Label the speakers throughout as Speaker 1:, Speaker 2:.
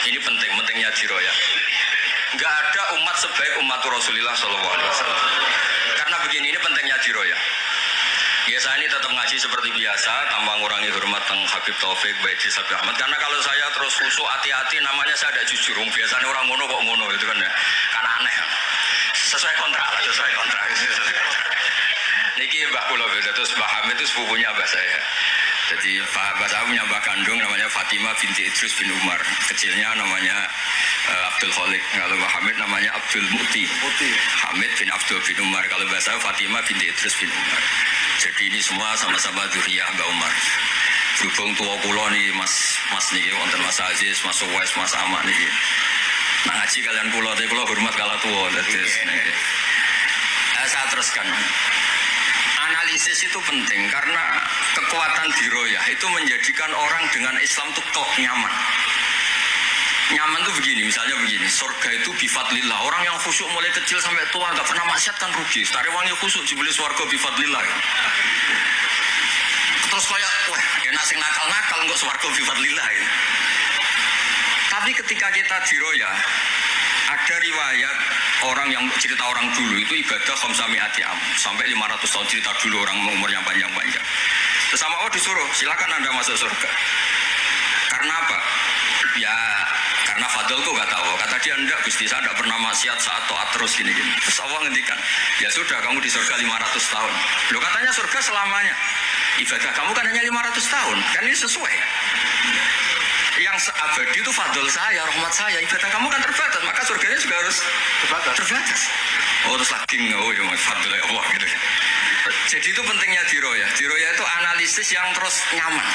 Speaker 1: Ini pentingnya diroyah. Enggak ada umat sebaik umat Rasulullah SAW. Karena begini, ini pentingnya diroyah. Ya saya ini tetap ngaji seperti biasa tanpa ngurangi hormat teng Habib Taufik, baik di Sabi Ahmad. Karena kalau saya terus khusyuk hati-hati namanya saya ada jujur. Biasanya orang ngono kok ngono itu kan ya. Karena aneh. Sesuai kontrak lah, sesuai kontrak. Niki Mbah kula terus Mbah Hamid itu sepupunya Mbah saya. Jadi Mbah saya punya Mbah kandung namanya Fatimah binti Idrus bin Umar. Kecilnya namanya Abdul Khalik. Kalau Mbah Hamid namanya Abdul Muti. Hamid bin Abdul bin Umar. Kalau Mbah saya Fatimah binti Idrus bin Umar. Jadi ini semua sama-sama dzurriyyah Mbah Umar. Berhubung tua kula nih Mas niki wonten Mas Aziz, Mas Uwais, Mas Aman niki. Nah ngaji kalian kula tapi kula hormat kala tua. Saya teruskan. Analisis itu penting karena kekuatan diroyah itu menjadikan orang dengan Islam itu kok nyaman. Nyaman tuh begini, misalnya begini, surga itu bifadlillah. Orang yang khusyuk mulai kecil sampai tua nggak pernah maksiat kan rugi. Tari wangi khusyuk dibeli surga bifadlillah. Terus kayak, wah enak sing nakal-nakal nggak surga bifadlillah. Tapi ketika kita diroyah, ada riwayat orang yang cerita orang dulu itu ibadah khamsami'ati am sampai 500 tahun cerita dulu orang umur yang panjang-panjang. Terus sama Allah disuruh, silakan Anda masuk surga. Karena apa? Ya karena fadlku kata Allah. Kata dia enggak Gusti, saya enggak pernah maksiat saat taat terus gini-gini. Terus Allah ngendikan, ya sudah kamu di surga 500 tahun. Loh katanya surga selamanya. Ibadah kamu kan hanya 500 tahun. Kan ini sesuai. Yang abadi itu fadl saya, rahmat saya. Ibadah kamu kan terbatas, maka surganya juga harus terbatas. Oh terus lagi oh ya fadl Allah gitu. Jadi itu pentingnya diroyah. Diroyah itu analisis yang terus nyaman.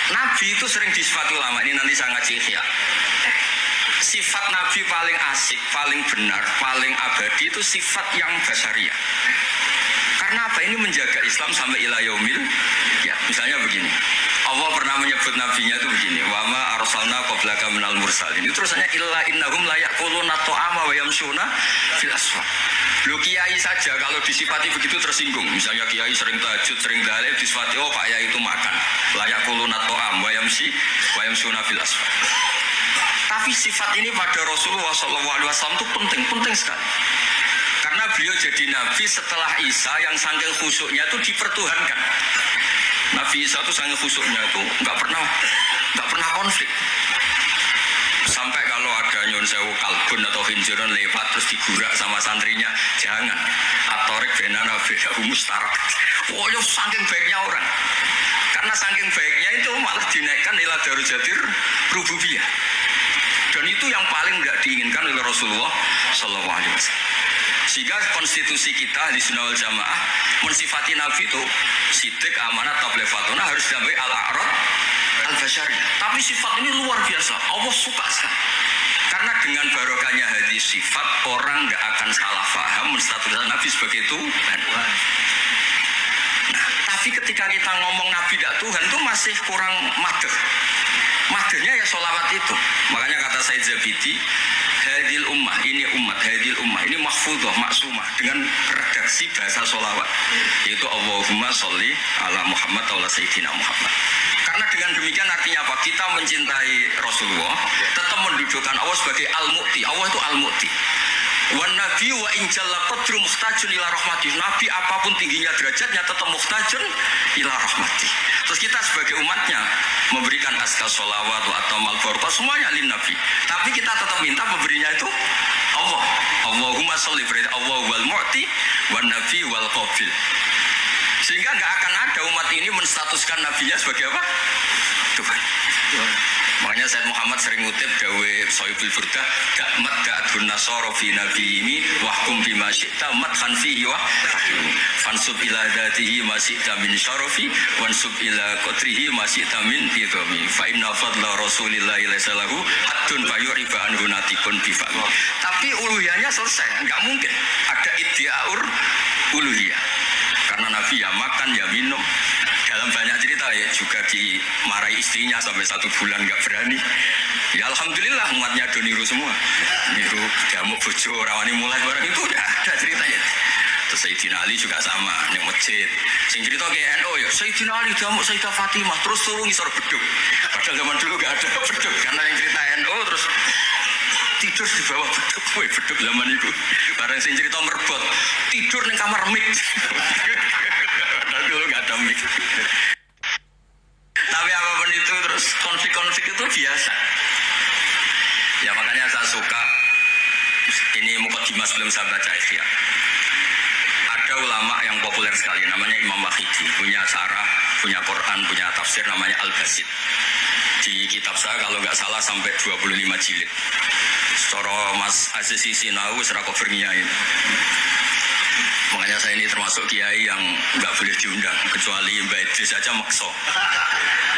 Speaker 1: Nabi itu sering disifati ulama, ini nanti saya ngaji ya. Sifat Nabi paling asik, paling benar, paling abadi itu sifat yang basyariah. Karena apa? Ini menjaga Islam sampai ila yaumil ya. Misalnya begini, Allah pernah menyebut nabinya itu begini, wa ma arsalna qablaka minal mursalin. Itu terusannya illa innahum la yaquluna ta'ama wa yamshuna fil aswaq. Lu kiai saja kalau disifati begitu tersinggung. Misalnya kiai sering tahajud, sering dalil disifati oh Pak Yai itu makan. Layak kuluna to'am wa yamshuna fil asfar. Tapi sifat ini pada Rasulullah SAW itu penting sekali. Karena beliau jadi nabi setelah Isa yang saking khusyuknya itu dipertuhankan. Nabi Isa itu saking khusyuknya itu nggak pernah konflik. Sampai kalau ada nyun sewu kalbun atau hinjuran lewat terus digurak sama santrinya, jangan. Atorik benana beda mustarak. Oh yo saking baiknya orang. Karena saking baiknya itu malah dinaikkan ila darujatir rububiyah. Dan itu yang paling tidak diinginkan oleh Rasulullah SAW. Sehingga konstitusi kita di Sunnah wal Jamaah mensifati Nabi itu sidik, amanat, tablighatuna harus diambil al-a'rad al-basyariyah. Tapi sifat ini luar biasa. Allah suka sekali. Karena dengan barokahnya hadis sifat orang nggak akan salah paham menstatuskan Nabi sebagai Tuhan. Nah, tapi ketika kita ngomong Nabi tidak Tuhan itu masih kurang madh. Madhnya ya sholawat itu. Makanya kata Said Zabidi, hadil ummah, ini umat, hadil ummah, ini mahfudhah, maksumah dengan redaksi bahasa sholawat. Yaitu Allahumma sholli ala Muhammad wa ala Sayyidina Muhammad. Karena dengan demikian artinya apa? Kita mencintai Rasulullah, tetap mendudukkan Allah sebagai Al-Mu'ti. Allah itu Al-Mu'ti. Wan Nabi wa injalla qadru muhtajun ila rahmatih. Nabi apapun tingginya derajatnya tetap muhtajun ila rahmatih. Terus kita sebagai umatnya memberikan azkar sholawat atau mal-barokah semuanya lin Nabi. Tapi kita tetap minta pemberinya itu Allah. Allahumma sholli berarti Allah wal mu'ti wan nabi wal qabil. Sehingga nggak akan ada umat ini menstatuskan nabinya sebagai apa? Tuhan. Makanya Said Muhammad sering ngutip gawe Sohibul Burdah, dakmat da'dun nasara fi nabi ini wahkum bima syi'ta madhan fihi wa fansub ila dhatihi ma syi'ta min syarafi wansub ila qadrihi ma syi'ta min idhami fa inna fadla rasulillahi laysa lahu haddun fayuriba anhu natikun bifa'li. Tapi uluhiyahnya selesai, nggak mungkin ada iddiaur uluhiyah. Karena Nabi ya makan ya minum. Dalam banyak cerita ya juga dimarahi istrinya sampai 1 bulan nggak berani. Ya alhamdulillah umatnya do niru semua. Niru jamuk bojo rawani mulai barang itu ya ada ceritanya. Terus Sayyidina Ali juga sama yang masjid. Sing cerita ke NU ya Sayyidina Ali damuk Sayyidah Fatimah terus turun ngisor beduk. Padahal zaman dulu gak ada beduk karena yang cerita NU terus tidur di bawah beduk. Woi beduk zaman itu. Barang sing cerita merbot tidur di kamar mik. Padahal dulu gak ada mik. Tapi apapun itu terus konflik-konflik itu biasa. Ya makanya saya suka ini mukadimah sebelum saya baca Ihya. Ada ulama yang populer sekali namanya Imam Wahidi, punya syarah, punya Quran, punya tafsir namanya Al-Basit. Di kitab saya kalau nggak salah sampai 25 jilid. Secara Mas Aziz Sinau serako berniain. Makanya saya ini termasuk kiai yang nggak boleh diundang kecuali Mbak Idris saja makso.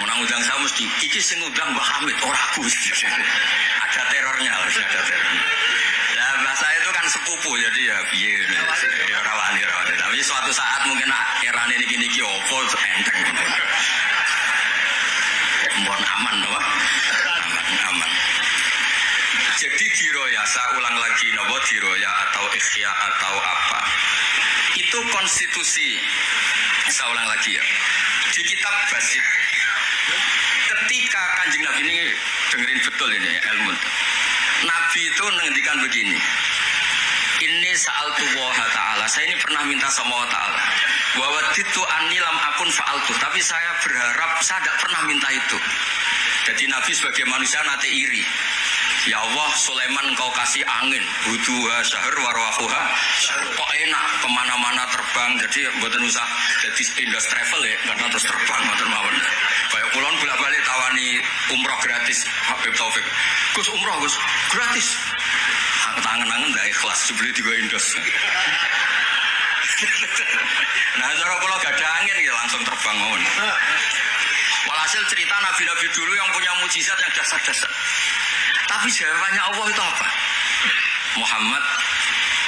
Speaker 1: Undang-undang saya mesti iki sing ngundang Mbah Hamid ora aku. Ada terornya, harus ada terornya. Nah, bahasa itu kan sepupu jadi ya piye ya rawani. Tapi suatu saat mungkin erane niki opo enteng. Mohon aman loh. Aman. Jadi diroya, saya ulang lagi nopo diroya atau ikhya atau apa. Itu konstitusi. Saya ulang lagi ya. Di kitab Basit ketika Kanjeng Nabi ini dengerin betul ini ilmu. Nabi itu menghentikan begini. Ini sa'altu wa ta'ala. Saya ini pernah minta sama wa ta'ala. Wa waditu anni lam akun fa'altu. Tapi saya berharap saya tidak pernah minta itu. Jadi Nabi sebagai manusia nanti iri. Ya Allah, Sulaiman engkau kasih angin, buduha syahr warwahuha. Kok enak kemana-mana terbang. Jadi buatan usah jadi industri travel ya, karena terus terbang motor mawon. Kayak kulon bolak-balik tawani umroh gratis. Habib Taufik, Gus umroh Gus gratis. Tangan-tangan ndak ikhlas sebeli juga industri. Nah, cara kalau gak ada angin ya langsung terbang mawon. Walhasil cerita nabi-nabi dulu yang punya mujizat yang dasar-dasar. Tapi jawabannya Allah itu apa? Muhammad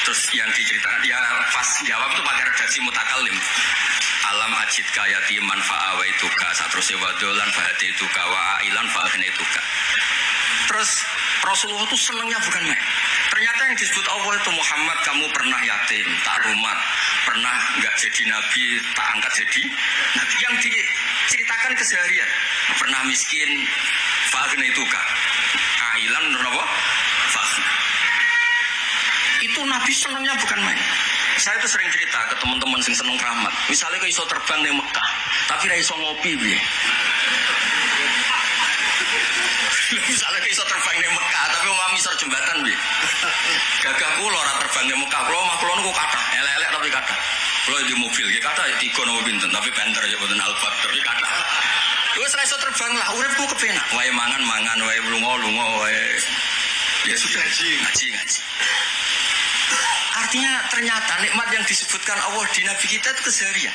Speaker 1: terus yang diceritakan dia pas jawab itu pakai redaksi mutakallim. Alam ajidka yatiman fa'awaituka satruse wadolan fahadituka wa ailan fa'aghnituka. Terus Rasulullah itu senangnya bukan main. Ternyata yang disebut Allah itu Muhammad kamu pernah yatim, tak rumat, pernah enggak jadi nabi, tak angkat jadi nabi. Yang diceritakan keseharian, pernah miskin, fa'aghnituka. Ailan apa? Fahna. Itu Nabi senangnya bukan main. Saya itu sering cerita ke teman-teman yang seneng keramat. Misalnya kau iso terbang di Mekah, tapi ra iso ngopi bi. Misalnya kau iso terbang di Mekah, tapi mau misor jembatan bi. Gagah kulo ora terbang di Mekah, kulo mah kulo niku kathah, elek-elek tapi kathah. Kulo di mobil, ki kathah tiga nopo pinten, tapi penter ya boten Alphard, tapi kathah. Wes ra iso terbang lah, uripku kepenak. Wae mangan, wae lunga, wae ya sudah ngaji. Artinya ternyata nikmat yang disebutkan Allah di Nabi kita itu keseharian.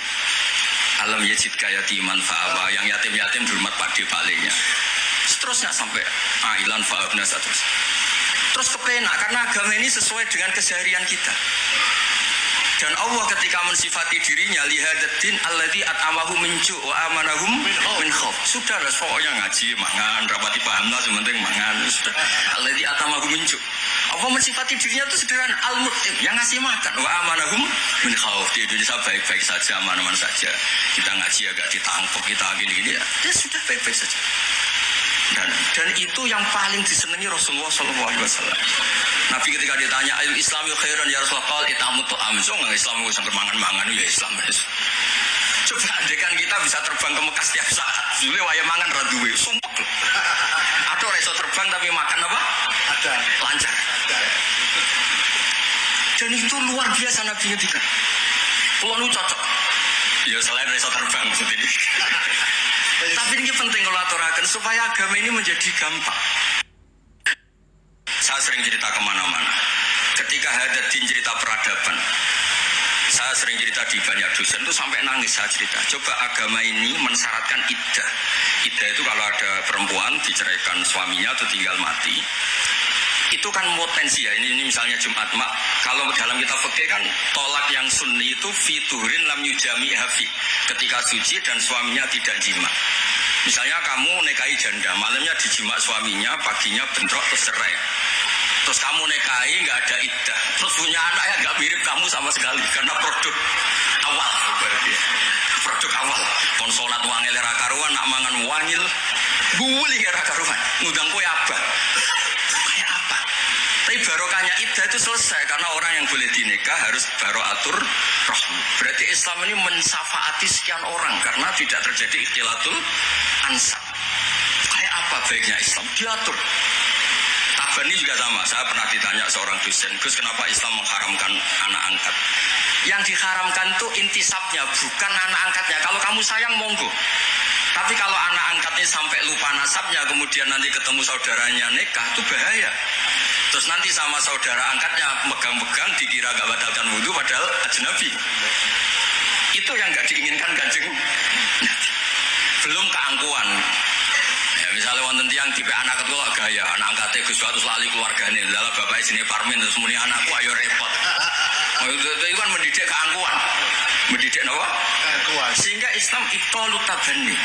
Speaker 1: Alam yajidka yatiman fa'awa, yang yatim-yatim dihormat pade palingnya. Seterusnya sampai ailan fa'abna terus kepenak karena agama ini sesuai dengan keseharian kita. Dan Allah ketika mensifati dirinya lihadatin alladzi at'amahu min ju' wa amanahum min khauf. Sudahlah pokoknya ngaji, mangan, rapati pahamlah sementing mangan. Sudah. Alladzi at'amahu min ju'. Allah mensifati dirinya itu sederhana al-mut'im, yang ngasih makan wa amanahum min khauf. Di Indonesia baik-baik saja, aman-aman saja. Kita ngaji agak ditangkap, kita gini-gini ya sudah baik-baik saja. Dan itu yang paling disenangi Rasulullah SAW. Nabi ketika ditanya ayul Islami khairan ya Rasulullah itamu tu'am. So nggak Islam itu sampai mangan-mangan ya Islam. Coba andekan kita bisa terbang ke Mekah setiap saat. Dulu waya mangan raduwe sumpek. Atau reso terbang tapi makan apa? Ada. Lancar. Dan itu luar biasa Nabi ketika. Pulau nu cocok. Ya selain reso terbang seperti ini. Tapi ini penting kalau aturakan supaya agama ini menjadi gampang. Saya sering cerita kemana-mana. Ketika Hadatin cerita peradaban, saya sering cerita di banyak dosen itu sampai nangis saya cerita. Coba agama ini mensyaratkan iddah. Iddah itu kalau ada perempuan diceraikan suaminya atau tinggal mati, itu kan potensi ya. Ini misalnya Jumat mak. Kalau dalam kitab fikih kan tolak yang sunni itu fiturin lam yujami hafi. Ketika suci dan suaminya tidak jima. Misalnya kamu nikahi janda, malamnya dijima suaminya, paginya bentrok terus cerai. Terus kamu nikahi nggak ada iddah, terus punya anak yang nggak mirip kamu sama sekali karena produk awal berarti. Produk awal. Konsolat wangil era karuan, nak mangan wangil, guli era karuan, ngundang kue apa? Kayak apa? Tapi barokahnya iddah itu selesai karena orang yang boleh dinikah harus baroatur rahmi. Berarti Islam ini mensafaati sekian orang karena tidak terjadi ikhtilatul ansab. Kayak apa baiknya Islam? Diatur. Tabani juga sama. Saya pernah ditanya seorang dosen, Gus, kenapa Islam mengharamkan anak angkat? Yang diharamkan itu intisabnya, bukan anak angkatnya. Kalau kamu sayang, monggo. Tapi kalau anak angkatnya sampai lupa nasabnya, kemudian nanti ketemu saudaranya nikah, itu bahaya. Terus nanti sama saudara angkatnya megang-megang, dikira gak batalkan wudhu, padahal ajnabi. Itu yang gak diinginkan Kanjeng. Belum keangkuhan. Ya, misalnya wonten tiyang tipe anak ketua gaya, anak angkatnya Gus terus lali keluargane, lala bapaknya sini Parmin terus muni anakku ayo repot. Itu kan mendidik keangkuhan. Mendidik apa? Keangkuhan. Sehingga Islam itolu tabani.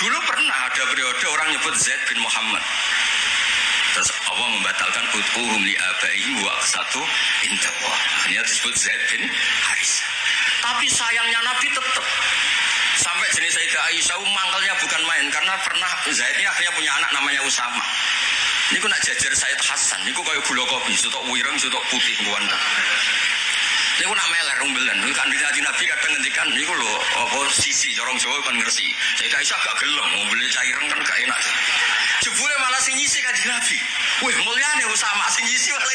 Speaker 1: Dulu pernah ada periode orang nyebut Zaid bin Muhammad. Terus Allah membatalkan ud'uhum li abaihim wa aqsatu indallah. Akhirnya disebut Zaid bin Harisah. Tapi sayangnya Nabi tetap sampai jenis Sayyidah Aisyah mangkelnya bukan main karena pernah Zaid ini akhirnya punya anak namanya Usama. Niku nak jajar Said Hasan, niku kaya gula kopi, sutok wireng, sutok putih kuwanda. Niku nak meler rumbelan, niku kanjeng Nabi kadang ngendikan niku lho apa sisi corong Jawa kan ngersi. Sayyidah Aisyah gak gelem, ngombe caireng kan gak enak. Jebule malah sing nyisi kanjeng Nabi. Wih, mulyane Usama sing nyisi malah.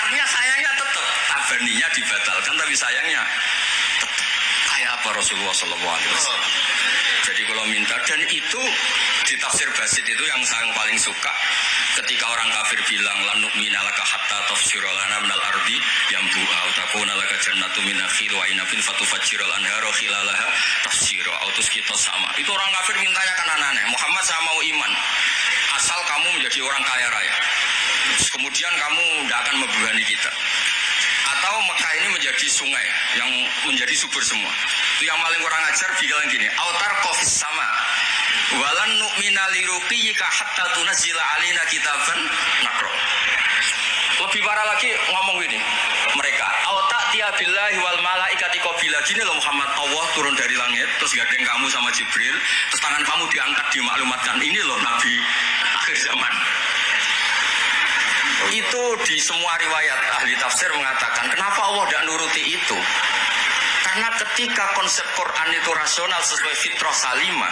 Speaker 1: Artinya sayangnya tetap tabaninya dibatalkan tapi sayangnya tetap. Kayak apa Rasulullah sallallahu alaihi wasallam. Jadi kalau minta, dan itu di tafsir Basit itu yang saya paling suka ketika orang kafir bilang lan nu'mina laka hatta tafsira lana minal ardi yambu'a utakuna laka jannatu min nakhil wa inabin fatufajjiral anhara khilalaha tafsira autus kita sama. Itu orang kafir mintanya kan aneh, Muhammad saya mau iman asal kamu menjadi orang kaya raya, kemudian kamu tidak akan membebani kita, atau Mekah ini menjadi sungai yang menjadi subur semua. Itu yang paling kurang ajar bilang gini, autar kofis sama walan nu'mina liruqiyika hatta tunazila alina kitaban nakro. Lebih parah lagi ngomong gini mereka, autak tiabillahi wal malaikati qabila. Gini loh Muhammad, Allah turun dari langit terus gandeng kamu sama Jibril, terus tangan kamu diangkat dimaklumatkan ini loh Nabi akhir zaman. Itu di semua riwayat ahli tafsir mengatakan kenapa Allah tidak nuruti itu. Karena ketika konsep Quran itu rasional sesuai fitrah salimah,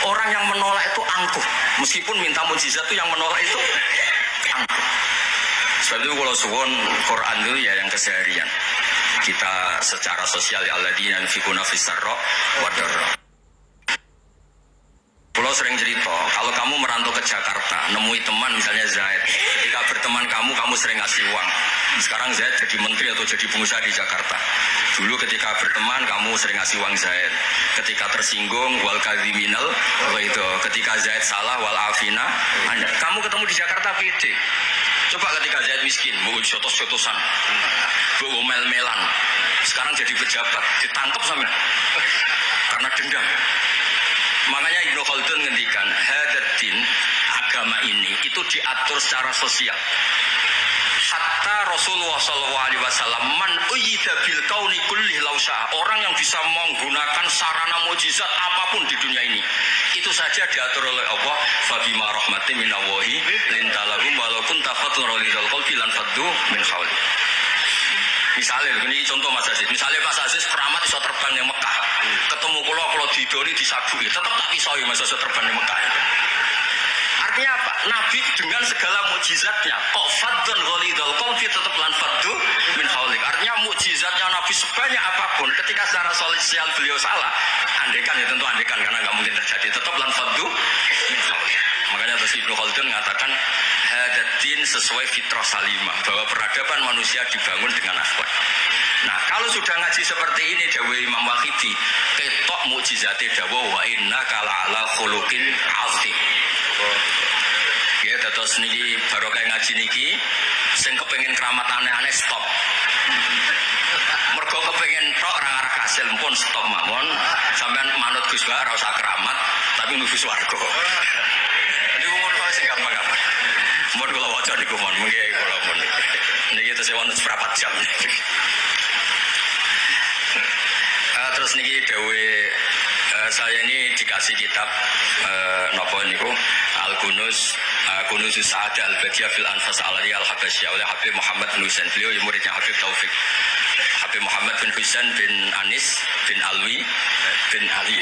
Speaker 1: orang yang menolak itu angkuh. Meskipun minta mukjizat itu yang menolak itu angkuh. Sebab itu kalau suwon Quran itu ya yang keseharian. Kita secara sosial ya alladzina yunfiquna fis-sarra wa dharra. Pulau sering cerita, kalau kamu merantau ke Jakarta, nemui teman misalnya Zaid, ketika berteman kamu sering ngasih uang. Sekarang Zaid jadi menteri atau jadi pengusaha di Jakarta. Dulu ketika berteman kamu sering ngasih uang Zaid. Ketika tersinggung wal kadhiminal itu. Ketika Zaid salah wal afina. Kamu ketemu di Jakarta pede. Coba ketika Zaid miskin, bawa jotos-jotosan, bawa mel-melan. Sekarang jadi pejabat, ditangkap sama karena dendam. Makanya Ibnu Khaldun ngendikan hadatin agama ini itu diatur secara sosial. Hatta Rasulullah SAW man uyyida bil kauni kulli lausa, orang yang bisa menggunakan sarana mukjizat apapun di dunia ini itu saja diatur oleh Allah. Fabima rahmatin minallahi lintalahum walau kunta fatur lidal qalbi lan faddu min hawli. Misalnya, ini contoh Mas Aziz. Misalnya Mas Aziz keramat bisa terbang di Mekah, ketemu kalau didori disadui, tetap tak bisa Mas Aziz terbang di Mekah. Artinya apa? Nabi dengan segala mukjizatnya, kok fadun ghalidul qalbi tetap lan faddu min haulik. Artinya mukjizatnya Nabi sebanyak apapun, ketika secara sosial beliau salah, andekan ya tentu andekan karena nggak mungkin terjadi, tetap lan faddu min haulik. Makanya terus Ibnu Khaldun mengatakan hadatin sesuai fitrah salimah, bahwa peradaban manusia dibangun dengan akhlak. Nah kalau sudah ngaji seperti ini dawuh Imam Waqidi, ketok mukjizate dawuh wa innaka la'ala khuluqin 'azim. Ya terus niki barokah ngaji niki sing kepengin keramat aneh-aneh stop. Mergo kepengin tok ora arah kasil pun stop mawon. Sampeyan manut Gus Ba ora usah keramat tapi nuju swarga. Niku mun sing gampang-gampang. Mun kula waca niku mon mengke kula pun. Niki terus wonten seprapat jam. Terus niki dewe saya ini dikasih kitab napa niku Al-Kunuz Kunuzus Sa'adah Al-Badiah fil Anfas Al-Aliyah Al-Habasyah oleh Habib Muhammad bin Husain. Beliau yang muridnya Habib Taufik. Habib Muhammad bin Husain bin Anis bin Alwi bin Ali.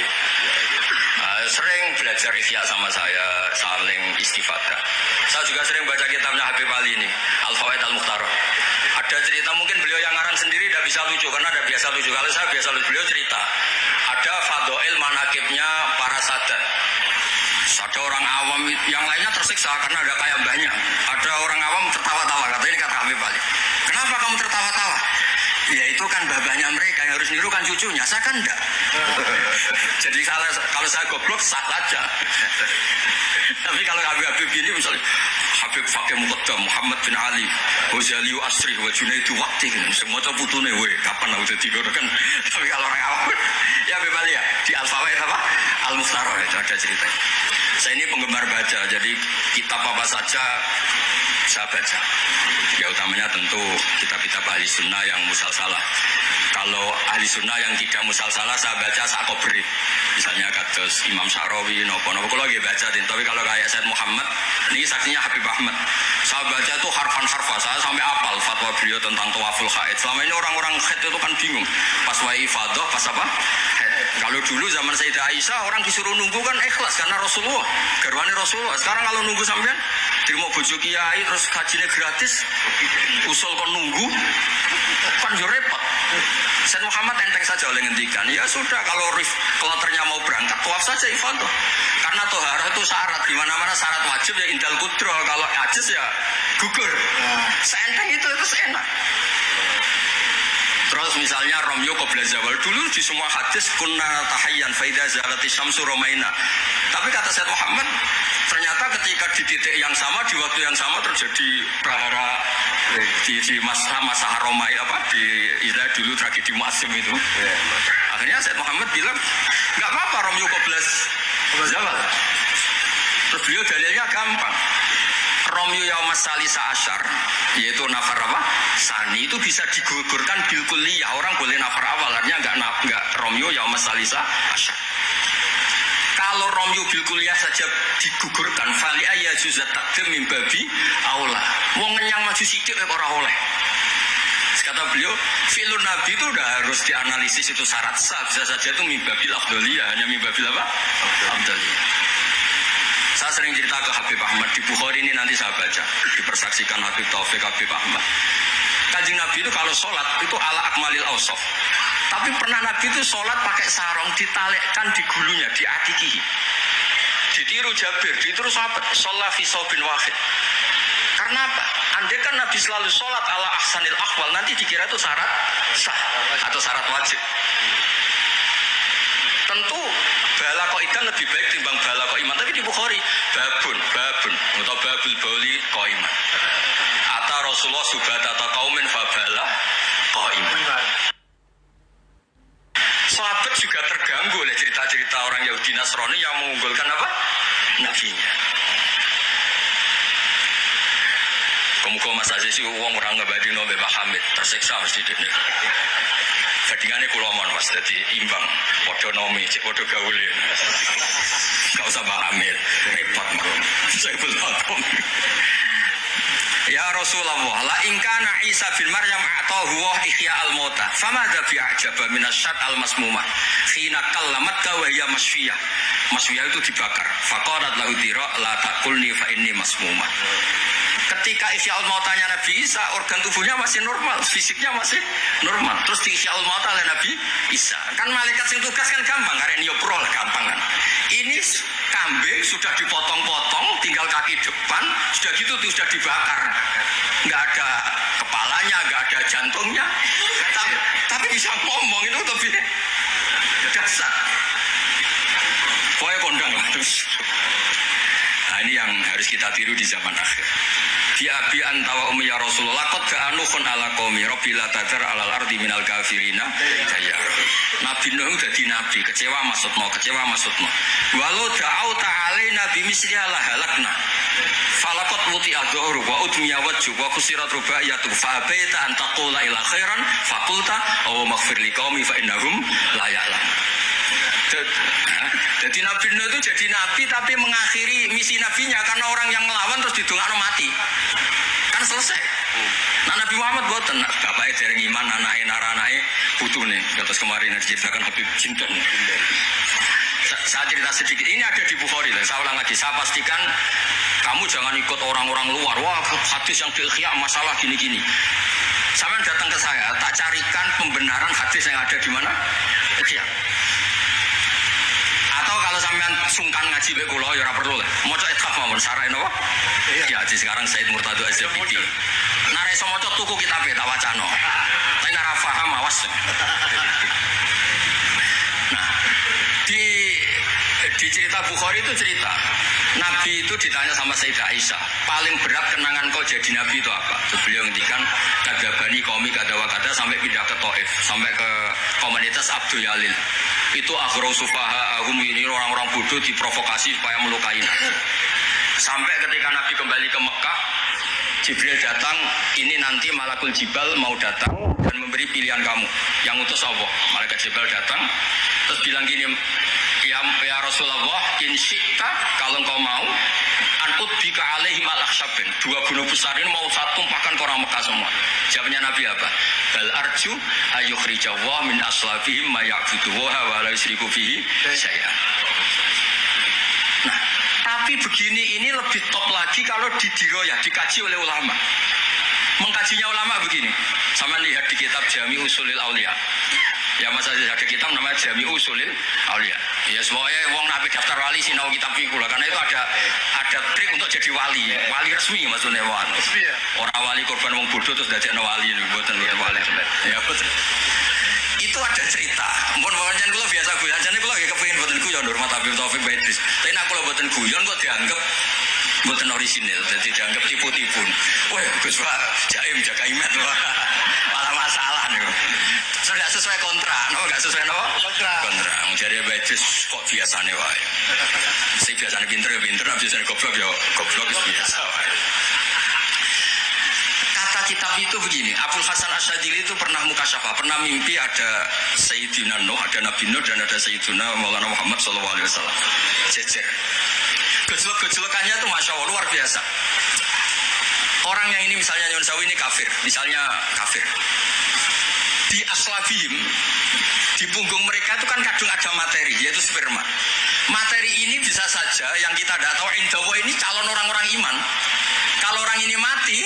Speaker 1: Sering belajar Ihya sama saya, saling istifadah. Saya juga sering baca kitabnya Habib Ali ini, Al-Fawaid Al-Mukhtarah. Ada cerita mungkin beliau yang ngarang sendiri tidak bisa lucu karena ada biasa lucu. Kalau saya biasa lucu, beliau cerita ada fadhail manakibnya para sadat. Ada orang awam yang lainnya tersiksa karena ada kayak mbahnya. Ada orang awam tertawa-tawa, kata ini kata Habib Ali. Kenapa kamu tertawa-tawa? Ya itu kan babanya mereka yang harus niru kan cucunya, saya kan enggak. Jadi kalau saya goblok sah saja. Tapi kalau Habib ini misalnya Habib Fakih Muqaddam Muhammad bin Ali Ghazali Asri wa Junaidu Waqti semua itu putune we kapan aku jadi kan. Tapi kalau orang awam ya Habib Ali ya di Al-Fawaid apa? Al-Mukhtarah itu ada cerita. Saya ini penggemar baca, jadi kitab apa saja saya baca. Ya utamanya tentu kitab-kitab ahli sunnah yang musalsalah. Kalau ahli sunnah yang tidak musalsalah saya baca sakobri. Misalnya kados Imam Syarawi, nopo-nopo kalau lagi baca. Tapi kalau kayak Said Muhammad, ini saksinya Habib Ahmad. Saya baca itu harfan-harfan, saya sampai apal fatwa beliau tentang tawaful haid. Selama ini orang-orang haid itu kan bingung. Pas wa'i ifadah, pas apa? Haid. Kalau dulu zaman Sayyidah Aisyah orang disuruh nunggu kan ikhlas karena Rasulullah, garwane Rasulullah. Sekarang kalau nunggu sampean terima bojo kiai terus kajinya gratis, usul kon nunggu kan yo repot. Said Muhammad enteng saja oleh ngendikan, ya sudah kalau kloternya mau berangkat tawaf saja ifadah. Karena toharah itu syarat, di mana-mana syarat wajib ya indal kudro, kalau ajis ya gugur. Seenteng itu enak. Terus misalnya Romyo qabla zawal, dulu di semua hadis kunna tahayyan faida zalati syamsu romaina. Tapi kata Said Muhammad, ternyata ketika di titik yang sama, di waktu yang sama terjadi prahara di masa Romai apa di istilah dulu tragedi Mu'asim itu. Akhirnya Said Muhammad bilang, enggak apa-apa Romyo qabla zawal. Terus beliau dalilnya gampang. Romyo yaumas salisa asyar, yaitu nafar apa? Sani itu bisa digugurkan bil kulliyah. Orang boleh nafar awal, artinya enggak Romyo yaumas salisa asyar. Kalau Romyo bil kulliyah saja digugurkan, fali ayya juzat takdim min babi aula. Wong ngenyang maju sithik ora oleh. Kata beliau, fi'lun nabi itu udah harus dianalisis itu syarat sah, bisa saja itu min babil afdhaliyah, hanya min babil apa? Afdhaliyah. Saya sering cerita ke Habib Ahmad di Bukhari ini, nanti saya baca dipersaksikan Habib Taufik Habib Ahmad. Kanjeng Nabi itu kalau sholat itu ala akmalil awsaf. Tapi pernah Nabi itu sholat pakai sarung ditalikkan di gulunya, di atikihi. Ditiru Jabir, ditiru sahabat, sholat fi saubin wahid. Karena apa? Andai kan Nabi selalu sholat ala ahsanil akhwal, nanti dikira itu syarat sah atau syarat wajib. Tentu bala qaidan lebih baik timbang bala qaiman, tapi di Bukhari babun atau babul bauli qaiman. Ata Rasulullah subhata qaumin fabala qaiman. Sahabat juga terganggu oleh cerita-cerita orang Yahudi Nasrani yang mengunggulkan apa? Nabinya. Kemudian Mas Aziz itu uang orang ngebadi no Mbak Hamid tersiksa mesti dene. Bandingannya kulomon Mas, jadi imbang. Podo nomi, podo gaule. Gak usah Mbak Hamid, repot mah. Saya belum. Ya Rasulullah, la ingkana Isa bin Maryam atahu wa ihya al-mauta. Famadza bi ajaba min asyad al-masmumah. Khina kallamat wa hiya masfiyah. Masfiyah itu dibakar. Faqalat lahu dira la taqulni fa inni masmumah. Ketika Ihyaul Mautanya Nabi Isa, organ tubuhnya masih normal, fisiknya masih normal. Terus di Ihyaul Mauta oleh Nabi Isa. Kan malaikat sing tugas kan gampang, karena nyopro lah gampang kan. Ini kambing sudah dipotong-potong, tinggal kaki depan, sudah gitu tuh sudah dibakar. Nggak ada kepalanya, nggak ada jantungnya. Tapi bisa ngomong itu lebih dasar. Pokoknya kondang lah terus. Nah ini yang harus kita tiru di zaman akhir. Ya abi antawa ummi ya Rasulullah qad ka'anukhun ala qaumi rabbil tadar alal ardi minal kafirina ya. Nabi Nuh dadi nabi, kecewa maksudno. Walau da'au ta'alaina bi misliha la halakna. falaqat wuti adhuru wa utmiya wajhu wa kusirat rubaiyatu fa baita an taqula ila khairan faqulta aw maghfir liqaumi fa innahum la ya'lamun. Jadi Nabi Nuh itu jadi nabi tapi mengakhiri misi nabinya karena orang yang melawan terus didongakno mati. Kan selesai. Nah Nabi Muhammad boten bapaknya dereng iman, anake naranake putune. Terus kemarin diceritakan Habib Jindan. Saya cerita sedikit. Ini ada di Bukhari. Saya ulang lagi. Saya pastikan kamu jangan ikut orang-orang luar. Wah, hadis yang di Ihya masalah gini-gini. Sampai datang ke saya, tak carikan pembenaran hadis yang ada di mana? Ihya. Atau kalau sampean sungkan ngaji bae kula ya ora perlu lah. Maca ithaf mawon sarai napa? Iya, di sekarang Said Murtado SPP. Nek iso maca tuku kitabe tak wacano. Tapi nek ora paham awas. Nah, di cerita Bukhari itu cerita Nabi itu ditanya sama Sayyidah Aisyah, paling berat kenangan kau jadi Nabi itu apa? Beliau ngendikan kadabani qaumi kadawa kada sampai pindah ke Taif, sampai ke komunitas Abdul Yalil. Itu aghrau sufaha ahum, ini orang-orang bodoh diprovokasi supaya melukai Nabi. Sampai ketika Nabi kembali ke Mekah, Jibril datang, ini nanti Malakul Jibal mau datang dan memberi pilihan kamu. Yang utus Allah, Malaikat Jibal datang terus bilang gini, ya Rasulullah, in syi'ta, kalau engkau mau anut bika alaihi malaksabin, 2 gunung besar ini mau satu tumpahkan ke orang Mekah semua. Jawabnya Nabi apa? Bal arju ayukhrijawah min aslabihim ma ya'buduha wa la yusyriku bihi syai'an. Nah, tapi begini ini lebih top lagi kalau didiroyah, dikaji oleh ulama. Mengkajinya ulama begini. Sama lihat di kitab Jami Usulil Aulia. Ya masa ada kitab namanya Jami Usulil Aulia. Ya semuanya wong nabi daftar wali sinau kitab iku lah, karena itu ada trik untuk jadi wali. Wali resmi maksudnya wali. Orang wali korban wong bodoh terus dadekno wali niku mboten wali. Ya betul. Itu ada cerita. Mun wajan kula biasa guyon, jane kula nggih kepengin mboten guyon hormat Habib Taufik Baidis. Tapi nek kula mboten guyon kok dianggap mboten orisinil, jadi dianggap tipu-tipu. Wah, Gus Pak jaim jaga imet malah masalah niku. Sudah sesuai kontrak, no enggak sesuai no? Kontrak. Jadi Baidis kok biasane wae. Sing biasane pinter ya pinter, biasane goblok ya goblok biasa wae. Kata kitab itu begini, Abdul Hasan Asyadili itu pernah mukasyafah, pernah mimpi ada Sayyidina Nuh, ada Nabi Nuh dan ada Sayyidina Maulana Muhammad SAW. Jejer. Gejolak-gejolakannya itu Masya Allah luar biasa. Orang yang ini misalnya Nyon Sawi ini kafir, misalnya kafir. Di aslabihim, di punggung mereka itu kan kadang ada materi, yaitu sperma. Materi ini bisa saja yang kita tidak tahu, indawa ini calon orang-orang iman. Kalau orang ini mati,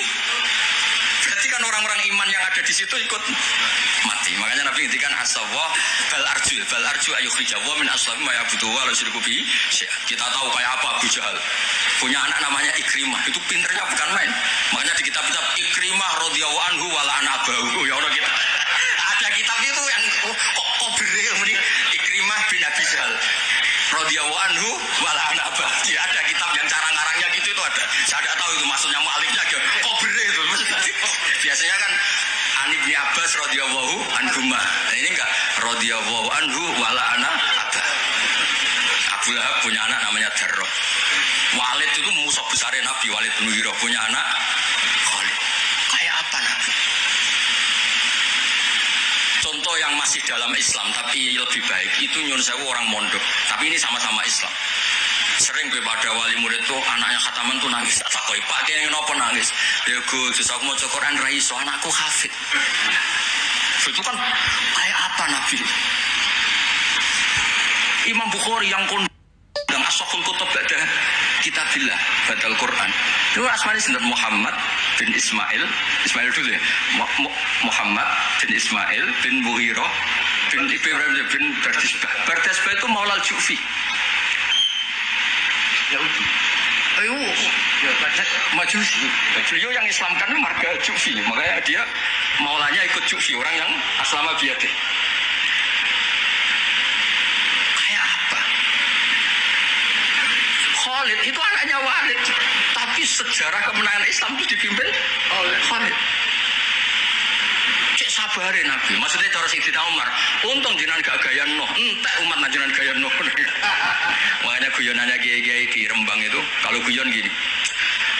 Speaker 1: berarti kan orang-orang iman yang ada di situ ikut mati. Makanya Nabi ngendikan asawwa bal arju ayukhrijawwa min aslabihim ma ya'budu wa la yusyriku bihi syai'an. Kita tahu kayak apa Abu Jahal. Punya anak namanya Ikrimah, itu pinternya bukan main. Makanya di kitab-kitab Ikrimah radhiyallahu anhu wa la'ana abahu. Ya Allah kita. Ada kitab itu yang kok beril mending Ikrimah bin Abi Jahal radhiyallahu anhu wa la'ana abahu. Ada kitab yang cara ngarangnya gitu itu ada. Saya tidak tahu itu maksudnya mu'alifnya kok beril itu. Biasanya kan Ani bin Abbas radhiyallahu anhuma. Nah, ini enggak radhiyallahu anhu wa la'ana abahu. Abu Lahab punya anak namanya Darrah. Walid itu musuh besar Nabi, Walid bin Mughirah punya anak Khalid. Kayak apa Nabi? Contoh yang masih dalam Islam tapi lebih baik itu nyun sewu orang mondok, tapi ini sama-sama Islam. Sering kepada wali murid tuh anaknya khataman tuh nangis. Tak koi Pak kene ngopo nangis? Ya Gus, aku mau Quran ra iso, anakku hafid. Itu kan kayak apa Nabi? Imam Bukhari yang dan asokul kutub ada kitabillah badal Quran. Itu asmanya sendiri Muhammad bin Ismail dulu ya. Muhammad bin Ismail bin Mughirah bin Ibrahim bin Bardisbah. Bardisbah itu Maulal Ju'fi. Yahudi. Ayo, Majusi. Beliau yang Islamkan marga Ju'fi, makanya dia maulanya ikut Ju'fi, orang yang aslama biyadih. Khalid itu anaknya Walid, tapi sejarah kemenangan Islam itu dipimpin oleh Khalid. Cek sabarin Nabi, maksudnya cara Sayyidina Umar, untung jenengan gak gaya Nuh, entek umat jenengan gaya Nuh. Makanya guyonannya kiai-kiai di Rembang itu, kalau guyon gini,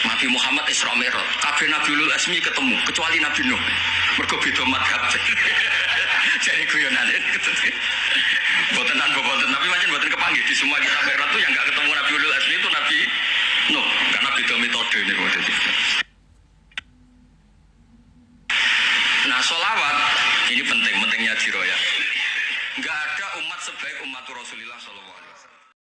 Speaker 1: Nabi Muhammad Isra Mi'raj, kabeh Nabi Ulul Azmi ketemu, kecuali Nabi Nuh. Mergo beda madhab. Jadi guyonan. Boten tapi macam boten kepanggih di semua kitab Mi'raj itu yang enggak ketemu Nabi Ulul Azmi itu Nabi Nuh, karena beda metode ini. Nah, sholawat ini pentingnya diroya. Enggak ada umat sebaik umat Rasulullah SAW.